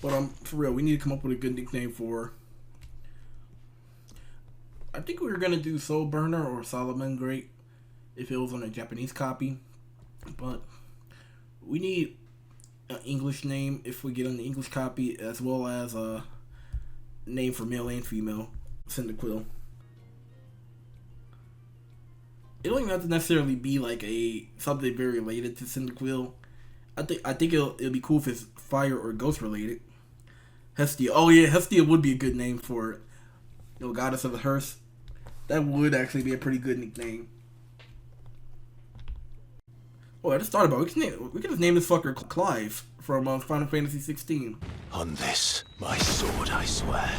But for real, we need to come up with a good nickname for. I think we were gonna do Soul Burner or Solomon Great if it was on a Japanese copy, but we need an English name if we get on the English copy, as well as a name for male and female. CYNDAQUIL. It don't even have to necessarily be like something very related to CYNDAQUIL. I think it'll be cool if it's fire or ghost related. Hestia. Oh yeah, Hestia would be a good name for it. Goddess of the hearse. That would actually be a pretty good nickname. Oh, I just thought about it. We can just name this fucker Clive from Final Fantasy 16. On this, my sword I swear,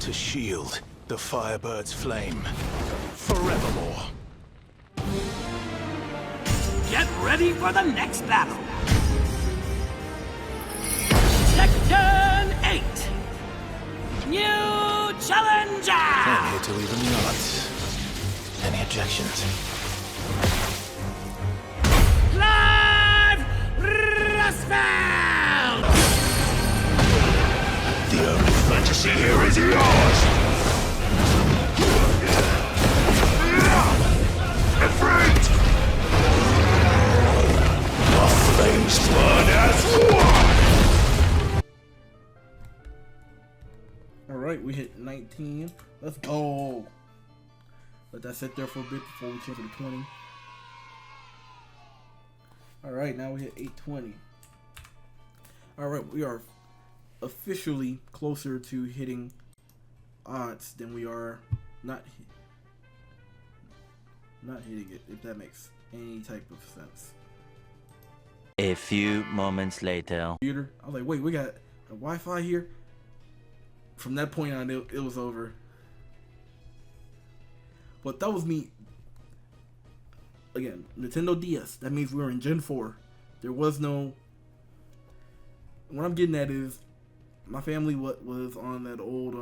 to shield the Firebird's flame forevermore. Get ready for the next battle. Section 8. New challenger. I'm here to leave a note. Any objections? Clive Rusfeld! The only fantasy here is yours! Afraid! The flames burn as one! Alright, we hit 19. Let's go! Let that sit there for a bit before we change to 20. Alright, now we hit 820. Alright, we are officially closer to hitting odds than we are not hitting it, if that makes any type of sense. A few moments later. I was like, wait, we got a Wi-Fi here? From that point on, it was over. But that was me. Again, Nintendo DS. That means we were in Gen 4. There was no... What I'm getting at is, my family was on that old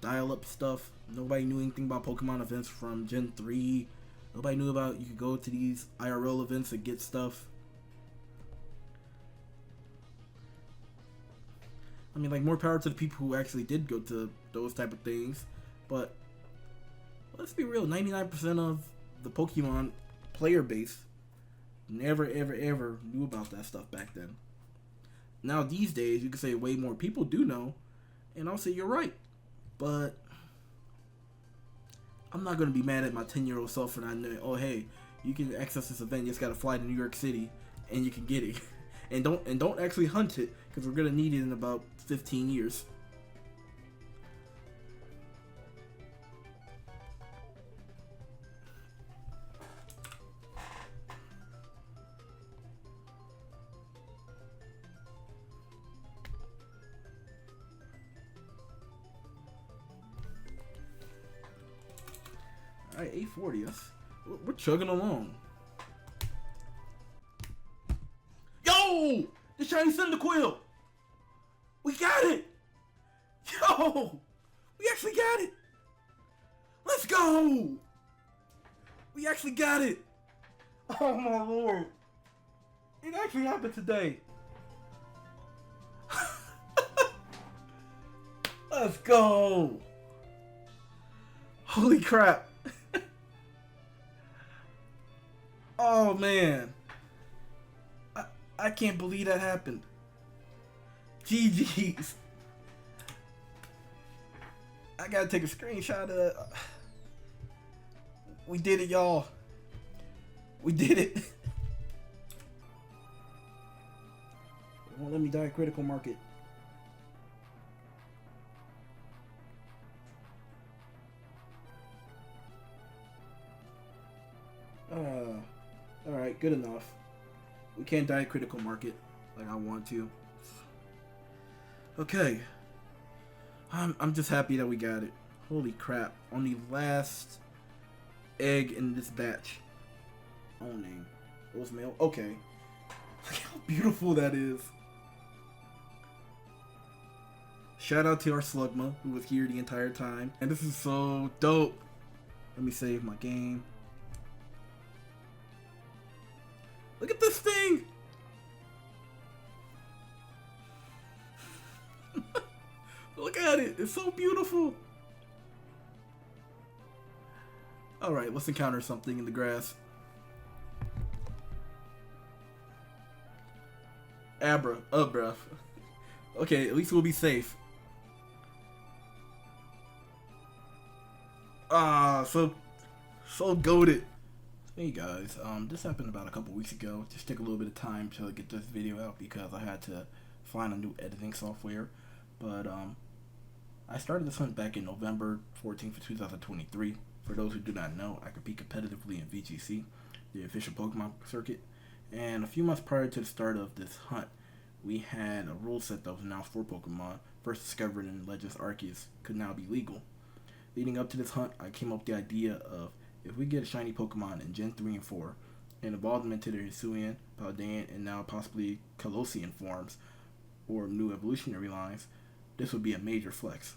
dial-up stuff. Nobody knew anything about Pokemon events from Gen 3. Nobody knew about you could go to these IRL events and get stuff. I mean, like, more power to the people who actually did go to those type of things. But let's be real, 99% of the Pokemon player base never, ever, ever knew about that stuff back then. Now, these days, you can say way more people do know, and I'll say you're right. But I'm not going to be mad at my 10-year-old self for not knowing, oh, hey, you can access this event, you just got to fly to New York City, and you can get it. and don't actually hunt it, because we're going to need it in about 15 years. Alright, 840. We're chugging along. Yo! The shiny CYNDAQUIL! We got it! Yo! We actually got it! Let's go! We actually got it! Oh my lord. It actually happened today. Let's go! Holy crap. Oh man. I can't believe that happened. GG's. I gotta take a screenshot of that. We did it, y'all. We did it. It won't let me die critical market. Alright, good enough. We can't die critical market like I want to. Okay. I'm just happy that we got it. Holy crap. On the last egg in this batch. Oh, name. Rose male. Okay. Look how beautiful that is. Shout out to our Slugma, who was here the entire time. And this is so dope. Let me save my game. Look at this thing! Look at it. It's so beautiful. Alright, let's encounter something in the grass. Bruh. Okay, at least we'll be safe. So goated. Hey guys, this happened about a couple weeks ago. Just took a little bit of time to get this video out because I had to find a new editing software. But I started this hunt back in November 14th of 2023. For those who do not know, I compete competitively in VGC, the official Pokemon circuit. And a few months prior to the start of this hunt, we had a rule set that was announced for Pokemon, first discovered in Legends Arceus, could now be legal. Leading up to this hunt, I came up with the idea of, if we get a shiny Pokemon in Gen 3 and 4, and evolve them into their Hisuian, Paldean, and now possibly Colossean forms, or new evolutionary lines, this would be a major flex.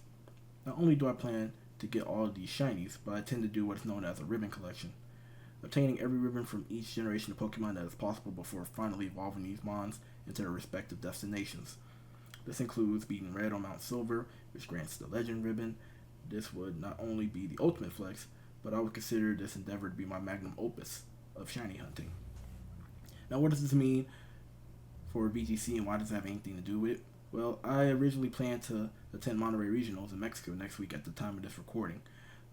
Not only do I plan to get all of these shinies, but I tend to do what is known as a ribbon collection, obtaining every ribbon from each generation of Pokemon that is possible before finally evolving these mons into their respective destinations. This includes beating Red on Mount Silver, which grants the Legend ribbon. This would not only be the ultimate flex, but I would consider this endeavor to be my magnum opus of shiny hunting. Now, what does this mean for VGC and why does it have anything to do with it? Well, I originally planned to attend Monterey Regionals in Mexico next week at the time of this recording.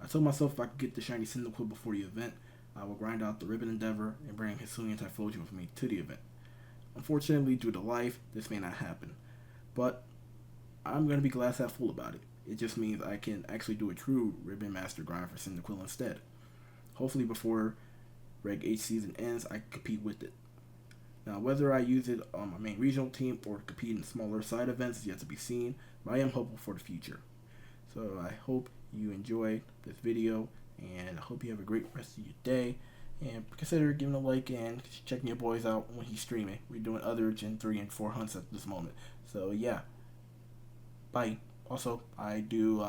I told myself if I could get the shiny CYNDAQUIL before the event, I will grind out the ribbon endeavor and bring Hisuian Typhlosion with me to the event. Unfortunately, due to life, this may not happen, but I'm going to be glass half full about it. It just means I can actually do a true ribbon master grind for CYNDAQUIL instead. Hopefully before Reg H season ends, I can compete with it. Now, whether I use it on my main regional team or compete in smaller side events is yet to be seen, but I am hopeful for the future. So I hope you enjoyed this video, and I hope you have a great rest of your day. And consider giving a like and checking your boys out when he's streaming. We're doing other Gen 3 and 4 hunts at this moment. So yeah, bye. Also, I do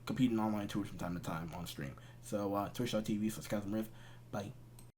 compete in online tours from time to time on stream. So twitch.tv/ChasmRift. Bye.